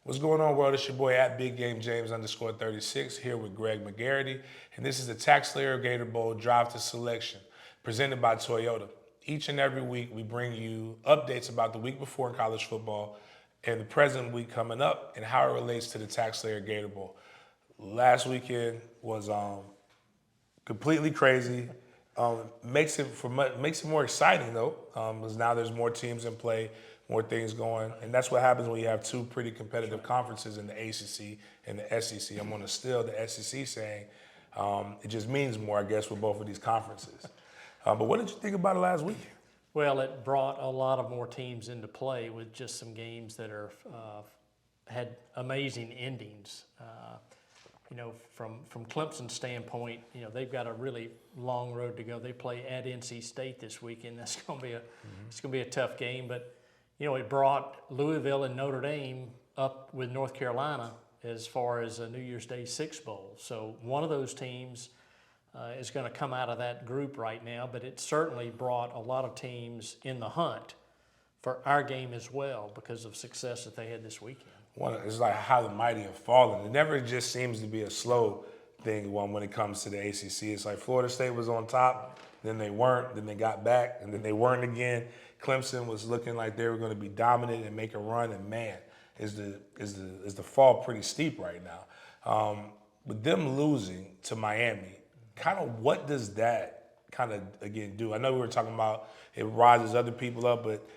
What's going on, world? It's your boy at Big Game James _36 here with Greg McGarity, and this is the Tax Layer Gator Bowl Drive to Selection presented by Toyota. Each and every week, we bring you updates about the week before in college football and the present week coming up and how it relates to the Tax Layer Gator Bowl. Last weekend was completely crazy. Makes it more exciting though, because now there's more teams in play, more things going, and that's what happens when you have two pretty competitive conferences in the ACC and the SEC. I'm going to steal the SEC saying it just means more, I guess, with both of these conferences. But what did you think about it last weekend? Well, it brought a lot of more teams into play with just some games that are had amazing endings. From Clemson's standpoint, they've got a really long road to go. They play at NC State this weekend. That's going to be it's going to be a tough game. But it brought Louisville and Notre Dame up with North Carolina as far as a New Year's Day Six Bowl. So one of those teams is going to come out of that group right now. But it certainly brought a lot of teams in the hunt for our game as well because of success that they had this weekend. It's like how the mighty have fallen. It never just seems to be a slow thing when it comes to the ACC. It's like Florida State was on top, then they weren't, then they got back, and then they weren't again. Clemson was looking like they were going to be dominant and make a run, and man, is the fall pretty steep right now. With them losing to Miami, kind of what does that kind of again do? I know we were talking about it rises other people up, but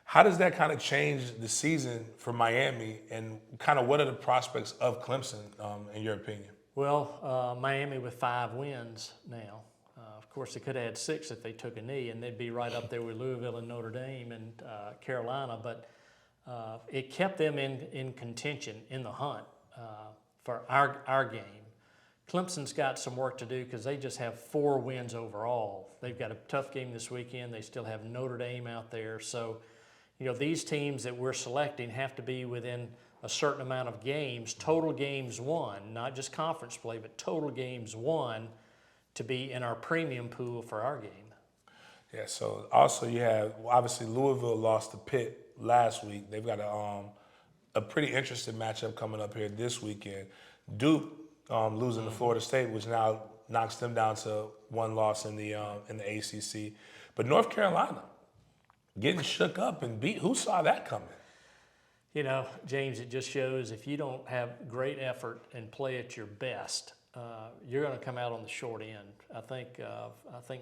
how does that kind of change the season for Miami, and kind of what are the prospects of Clemson, in your opinion? Well, Miami with 5 wins now. Of course, they could have had 6 if they took a knee, and they'd be right up there with Louisville and Notre Dame and Carolina. But it kept them in contention, in the hunt for our game. Clemson's got some work to do because they just have 4 wins overall. They've got a tough game this weekend. They still have Notre Dame out there. So, these teams that we're selecting have to be within a certain amount of games, total games won, not just conference play, but total games won to be in our premium pool for our game. Yeah, so also you have, obviously Louisville lost to Pitt last week. They've got a pretty interesting matchup coming up here this weekend. Duke losing to Florida State, which now knocks them down to 1 loss in the ACC. But North Carolina getting shook up and beat. Who saw that coming? James, it just shows if you don't have great effort and play at your best, you're going to come out on the short end. I think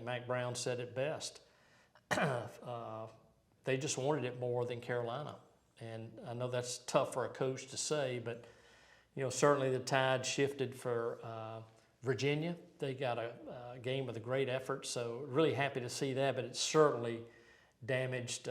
Mac Brown said it best. They just wanted it more than Carolina, and I know that's tough for a coach to say, but certainly the tide shifted for Virginia. They got a game with a great effort, so really happy to see that. But it certainly damaged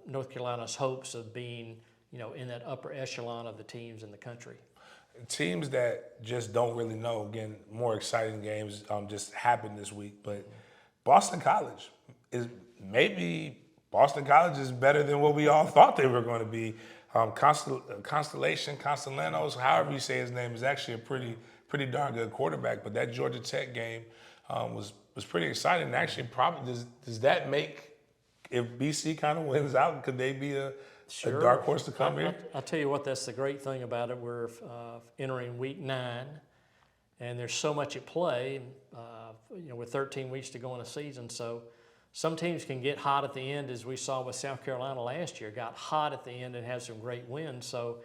North Carolina's hopes of being, in that upper echelon of the teams in the country. Teams that just don't really know. Again, more exciting games just happened this week. But Boston College is better than what we all thought they were going to be. Constellanos, however you say his name, is actually a pretty darn good quarterback. But that Georgia Tech game was pretty exciting. And actually, probably does that make, if BC kind of wins out, could they be a dark horse to come here? I'll tell you what, that's the great thing about it. We're entering week 9, and there's so much at play, with 13 weeks to go in a season. So some teams can get hot at the end, as we saw with South Carolina last year, got hot at the end and had some great wins. So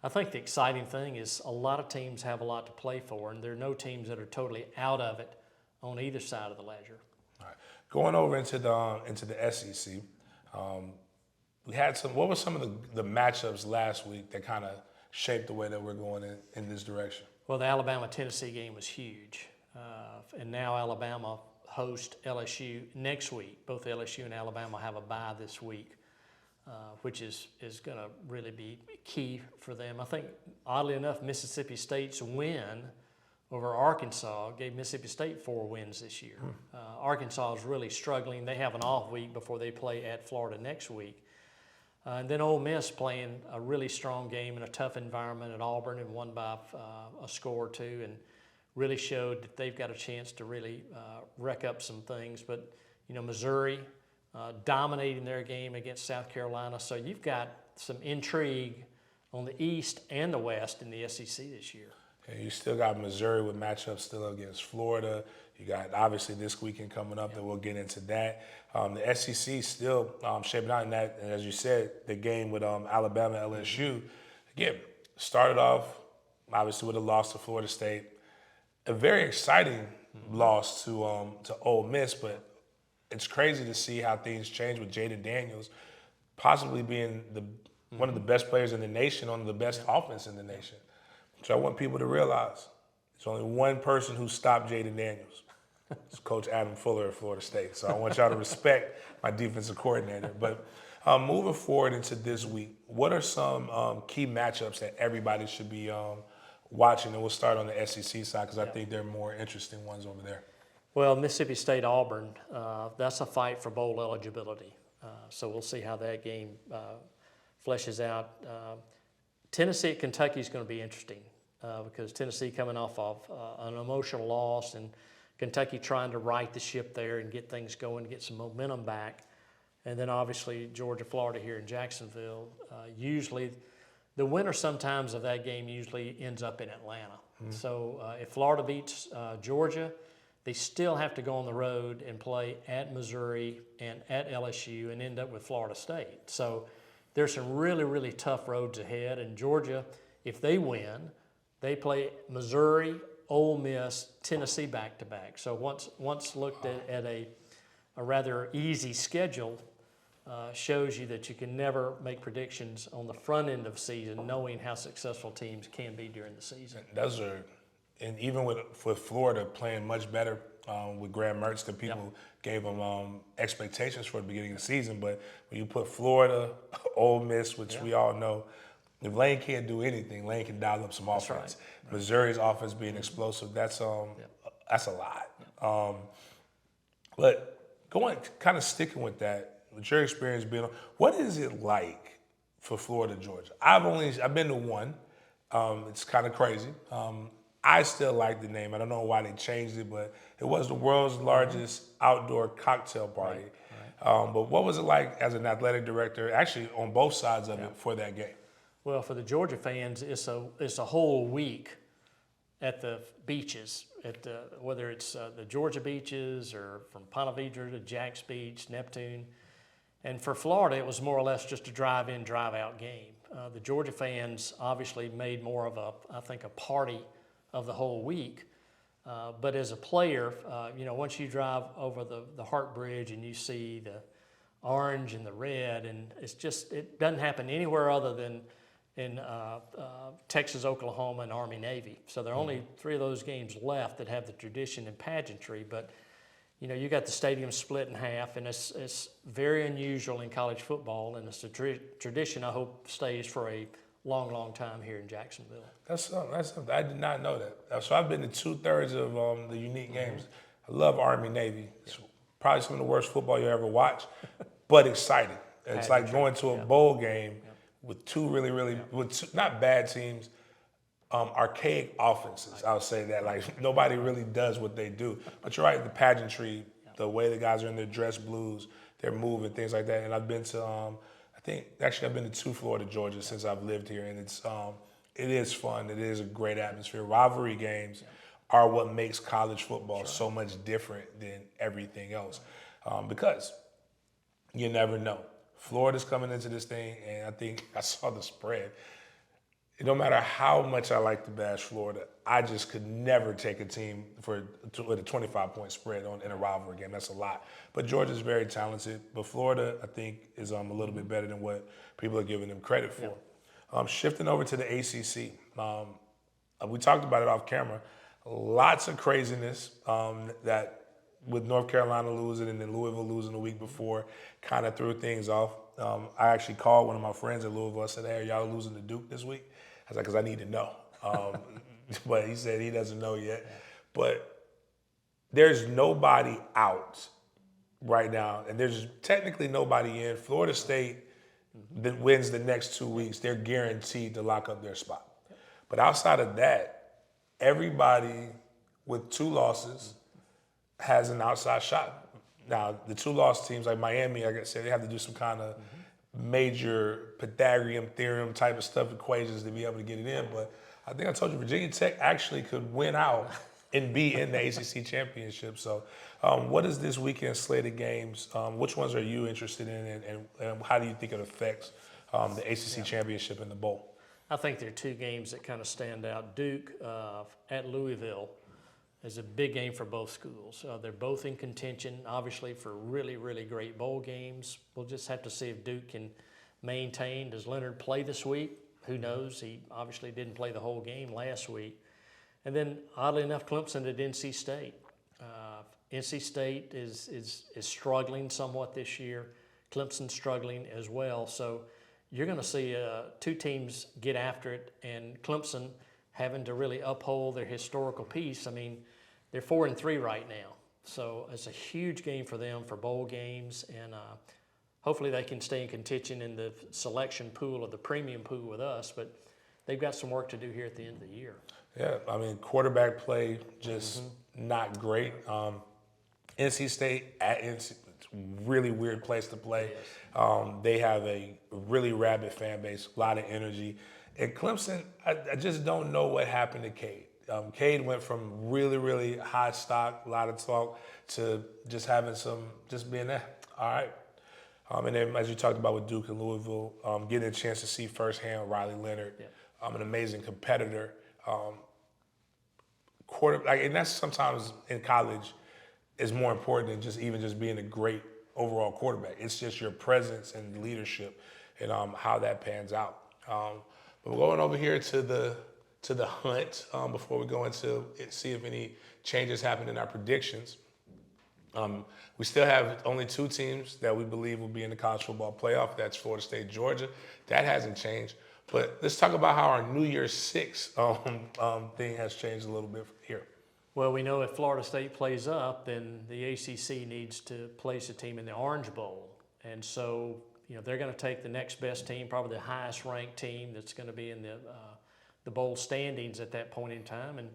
I think the exciting thing is a lot of teams have a lot to play for, and there are no teams that are totally out of it on either side of the ledger. All right. Going over into the SEC, we had what were some of the matchups last week that kind of shaped the way that we're going in this direction? Well, the Alabama-Tennessee game was huge, and now Alabama host LSU next week. Both LSU and Alabama have a bye this week, which is going to really be key for them. I think, oddly enough, Mississippi State's win over Arkansas gave Mississippi State 4 wins this year. Arkansas is really struggling. They have an off week before they play at Florida next week. And then Ole Miss playing a really strong game in a tough environment at Auburn and won by a score or 2, and really showed that they've got a chance to really wreck up some things. But, Missouri dominating their game against South Carolina. So you've got some intrigue on the East and the West in the SEC this year. And you still got Missouri with matchups still against Florida. You got obviously this weekend coming up that we'll get into that. The SEC still shaping out in that, and as you said, the game with Alabama, LSU, again, started off obviously with a loss to Florida State. A very exciting loss to Ole Miss, but it's crazy to see how things change with Jaden Daniels possibly being one of the best players in the nation, on the best offense in the nation. So I want people to realize there's only one person who stopped Jaden Daniels. It's Coach Adam Fuller at Florida State. So I want y'all to respect my defensive coordinator. But moving forward into this week, what are some key matchups that everybody should be watching? And we'll start on the SEC side because I think there are more interesting ones over there. Well, Mississippi State, Auburn, that's a fight for bowl eligibility. So we'll see how that game fleshes out. Tennessee at Kentucky is going to be interesting because Tennessee coming off of an emotional loss and Kentucky trying to right the ship there and get things going, get some momentum back. And then obviously Georgia, Florida here in Jacksonville. Usually the winner sometimes of that game usually ends up in Atlanta. So if Florida beats Georgia, they still have to go on the road and play at Missouri and at LSU and end up with Florida State. So there's some really, really tough roads ahead. And Georgia, if they win, they play Missouri, Ole Miss, Tennessee back-to-back. So once looked at a rather easy schedule, shows you that you can never make predictions on the front end of the season, knowing how successful teams can be during the season. Those are, and even with Florida playing much better with Graham Mertz than people gave them expectations for the beginning of the season. But when you put Florida, Ole Miss, which we all know, if Lane can't do anything, Lane can dial up some offense. Right. Missouri's offense being explosive, that's a lot. But kind of sticking with that, with your experience being, what is it like for Florida, Georgia? I've been to one. It's kind of crazy. I still like the name. I don't know why they changed it, but it was the world's largest outdoor cocktail party. Right. But what was it like as an athletic director, actually on both sides of it, for that game? Well, for the Georgia fans, it's a whole week at the beaches, whether it's the Georgia beaches or from Ponte Vedra to Jack's Beach, Neptune. And for Florida, it was more or less just a drive-in, drive-out game. The Georgia fans obviously made more of a party of the whole week. But as a player, once you drive over the Hart Bridge and you see the orange and the red, and it doesn't happen anywhere other than in Texas, Oklahoma, and Army, Navy. So there are only 3 of those games left that have the tradition and pageantry. But you got the stadium split in half, and it's very unusual in college football, and it's a tradition I hope stays for a long, long time here in Jacksonville. That's something. I did not know that. So I've been to 2/3 of the unique games. I love Army, Navy. It's probably some of the worst football you ever watch, but exciting. It's like going to a bowl game with two not bad teams, archaic offenses. I'll say that. Like nobody really does what they do. But you're right, the pageantry, the way the guys are in their dress blues, they're moving, things like that. And I've been to, I've been to 2 Florida, Georgia since I've lived here, and it is fun. It is a great atmosphere. Rivalry games are what makes college football so much different than everything else, because you never know. Florida's coming into this thing, and I think I saw the spread. No matter how much I like to bash Florida, I just could never take a team with a 25-point spread in a rivalry game. That's a lot. But Georgia's very talented. But Florida, I think, is a little bit better than what people are giving them credit for. Shifting over to the ACC, we talked about it off camera. Lots of craziness that with North Carolina losing and then Louisville losing the week before kind of threw things off. I actually called one of my friends at Louisville. I said, hey, are y'all losing to Duke this week? I was like, because I need to know. But he said he doesn't know yet. But there's nobody out right now, and there's technically nobody in. Florida State that wins the next 2 weeks, they're guaranteed to lock up their spot. But outside of that, everybody with 2 losses has an outside shot. Now, the 2-loss teams like Miami, like I said, they have to do some kind of major Pythagorean theorem type of stuff, equations to be able to get it in. But I think I told you Virginia Tech actually could win out and be in the ACC championship. So, what is this weekend slate of games? Which ones are you interested in, and how do you think it affects the ACC championship and the bowl? I think there are two games that kind of stand out. Duke at Louisville is a big game for both schools. They're both in contention, obviously, for really, really great bowl games. We'll just have to see if Duke can maintain. Does Leonard play this week? Who knows? He obviously didn't play the whole game last week. And then, oddly enough, Clemson at NC State. NC State is struggling somewhat this year. Clemson's struggling as well. So you're going to see two teams get after it, and Clemson having to really uphold their historical piece. I mean, they're 4-3 right now. So it's a huge game for them for bowl games, and hopefully they can stay in contention in the selection pool or the premium pool with us, but they've got some work to do here at the end of the year. Yeah, I mean, quarterback play just not great. NC State at NC, it's a really weird place to play. Yes. They have a really rabid fan base, a lot of energy. And Clemson, I just don't know what happened to Cade. Cade went from really, really high stock, a lot of talk, to just having just being there. All right. And then, as you talked about with Duke and Louisville, getting a chance to see firsthand Riley Leonard, an amazing competitor. And that's sometimes in college is more important than just being a great overall quarterback. It's just your presence and leadership and how that pans out. But we're going over here to the hunt before we go into see if any changes happen in our predictions. We still have only two teams that we believe will be in the college football playoff. That's Florida State, Georgia. That hasn't changed. But let's talk about how our New Year's Six thing has changed a little bit here. Well, we know if Florida State plays up, then the ACC needs to place a team in the Orange Bowl. And so, they're going to take the next best team, probably the highest ranked team that's going to be in the bowl standings at that point in time. And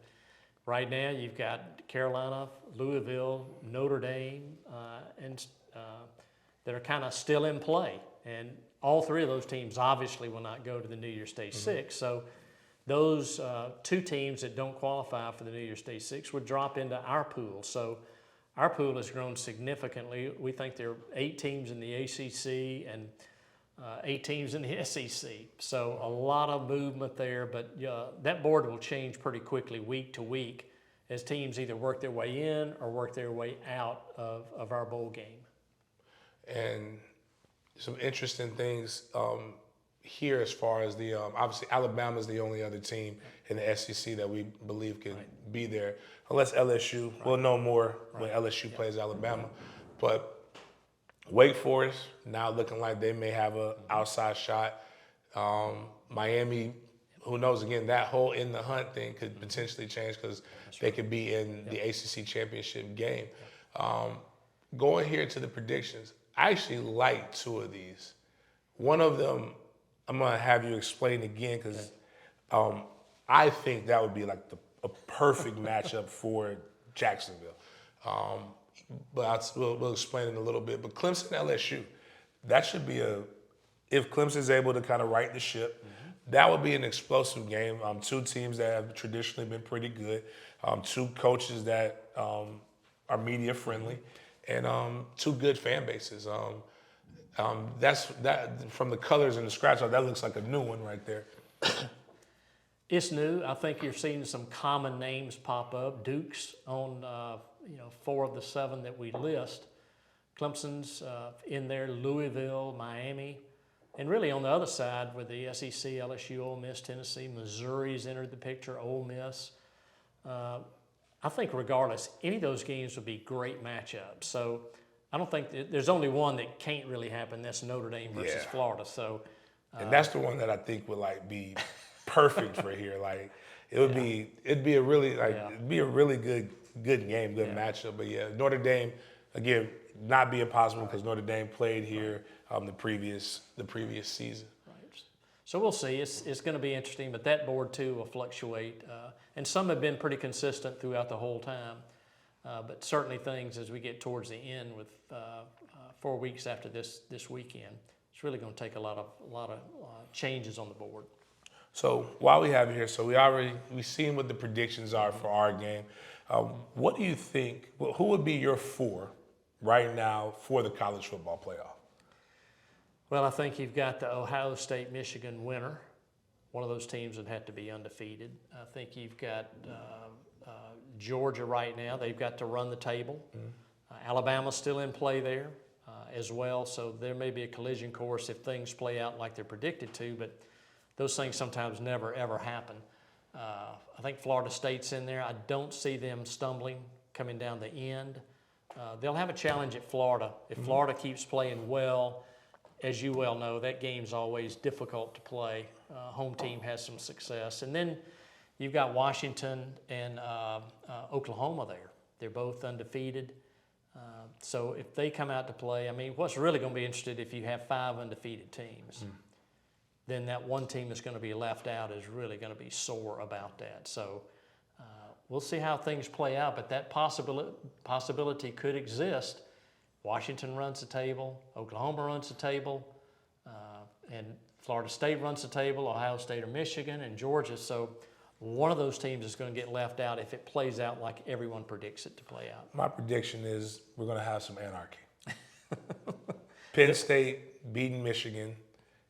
right now you've got Carolina, Louisville, Notre Dame, and that are kind of still in play. And all three of those teams obviously will not go to the New Year's Day Six. So those two teams that don't qualify for the New Year's Day Six would drop into our pool. So our pool has grown significantly. We think there are 8 teams in the ACC and 8 teams in the SEC. So a lot of movement there, but that board will change pretty quickly week to week as teams either work their way in or work their way out of our bowl game. And some interesting things here as far as the obviously Alabama's the only other team in the SEC that we believe can be there, unless LSU. We'll know more when LSU plays Alabama. But Wake Forest now looking like they may have an outside shot. Miami, who knows? Again, that whole in the hunt thing could potentially change because they could be in the ACC championship game. Going here to the predictions, I actually like 2 of these. One of them, I'm going to have you explain again because I think that would be like a perfect matchup for Jacksonville. But we'll explain it in a little bit. But Clemson LSU, that should be if Clemson's able to kind of right the ship, that would be an explosive game. 2 teams that have traditionally been pretty good, 2 coaches that are media friendly, and 2 good fan bases. That's from the colors and the scratch out. That looks like a new one right there. It's new. I think you're seeing some common names pop up. Duke's on 4 of the 7 that we list. Clemson's in there. Louisville, Miami, and really on the other side with the SEC, LSU, Ole Miss, Tennessee, Missouri's entered the picture. Ole Miss. I think regardless, any of those games would be great matchups. So I don't think there's only one that can't really happen. That's Notre Dame versus Florida. So, and that's the one that I think would be perfect for here. Like it'd be a really good game, good matchup. But Notre Dame again not being possible because Notre Dame played here the previous season. Right. So we'll see. It's going to be interesting. But that board too will fluctuate, and some have been pretty consistent throughout the whole time. But certainly things as we get towards the end with 4 weeks after this weekend, it's really going to take a lot of changes on the board. So while we have you here, so we've seen what the predictions are for our game. What do you think? Well, who would be your four right now for the college football playoff? Well, I think you've got the Ohio State-Michigan winner. One of those teams would have to be undefeated. I think you've got Georgia right now. They've got to run the table. Alabama's still in play there as well, so there may be a collision course if things play out like they're predicted to, but those things sometimes never, ever happen. I think Florida State's in there. I don't see them stumbling coming down the end. They'll have a challenge at Florida. If Florida keeps playing well, as you well know, that game's always difficult to play. Home team has some success. And then you've got Washington and Oklahoma there. They're both undefeated. So if they come out to play, I mean, what's really going to be interesting if you have 5 undefeated teams, then that one team that's going to be left out is really going to be sore about that. So we'll see how things play out, but that possibility could exist. Washington runs the table, Oklahoma runs the table, and Florida State runs the table, Ohio State or Michigan, and Georgia. So one of those teams is going to get left out if it plays out like everyone predicts it to play out. My prediction is we're going to have some anarchy. Penn State beating Michigan,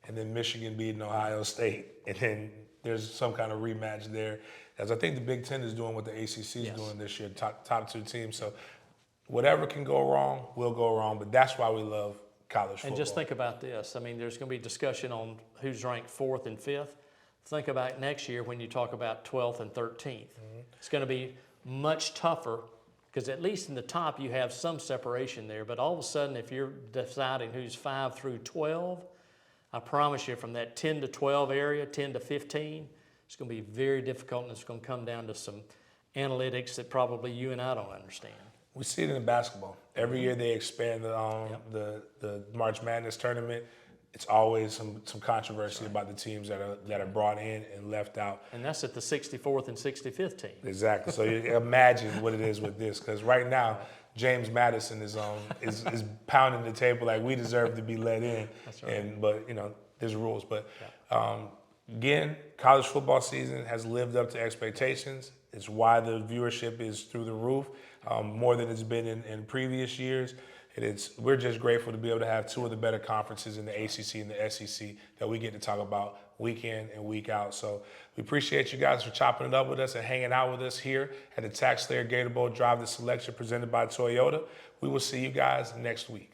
and then Michigan beating Ohio State, and then there's some kind of rematch there. As I think the Big Ten is doing what the ACC is doing this year, top 2 teams. So whatever can go wrong will go wrong, but that's why we love college football. And just think about this. I mean, there's going to be discussion on who's ranked 4th and 5th. Think about next year when you talk about 12th and 13th. It's going to be much tougher because at least in the top you have some separation there. But all of a sudden, if you're deciding who's 5 through 12, I promise you from that 10 to 12 area, 10 to 15, it's going to be very difficult, and it's going to come down to some analytics that probably you and I don't understand. We see it in basketball. Every year they expand the March Madness tournament. It's always some controversy about the teams that are brought in and left out. And that's at the 64th and 65th team. Exactly. So you imagine what it is with this, because right now James Madison is pounding the table like we deserve to be let in. That's right. But there's rules. But again, college football season has lived up to expectations. It's why the viewership is through the roof, more than it's been in previous years. We're just grateful to be able to have 2 of the better conferences in the ACC and the SEC that we get to talk about week in and week out. So we appreciate you guys for chopping it up with us and hanging out with us here at the TaxSlayer Gator Bowl Drive the Selection presented by Toyota. We will see you guys next week.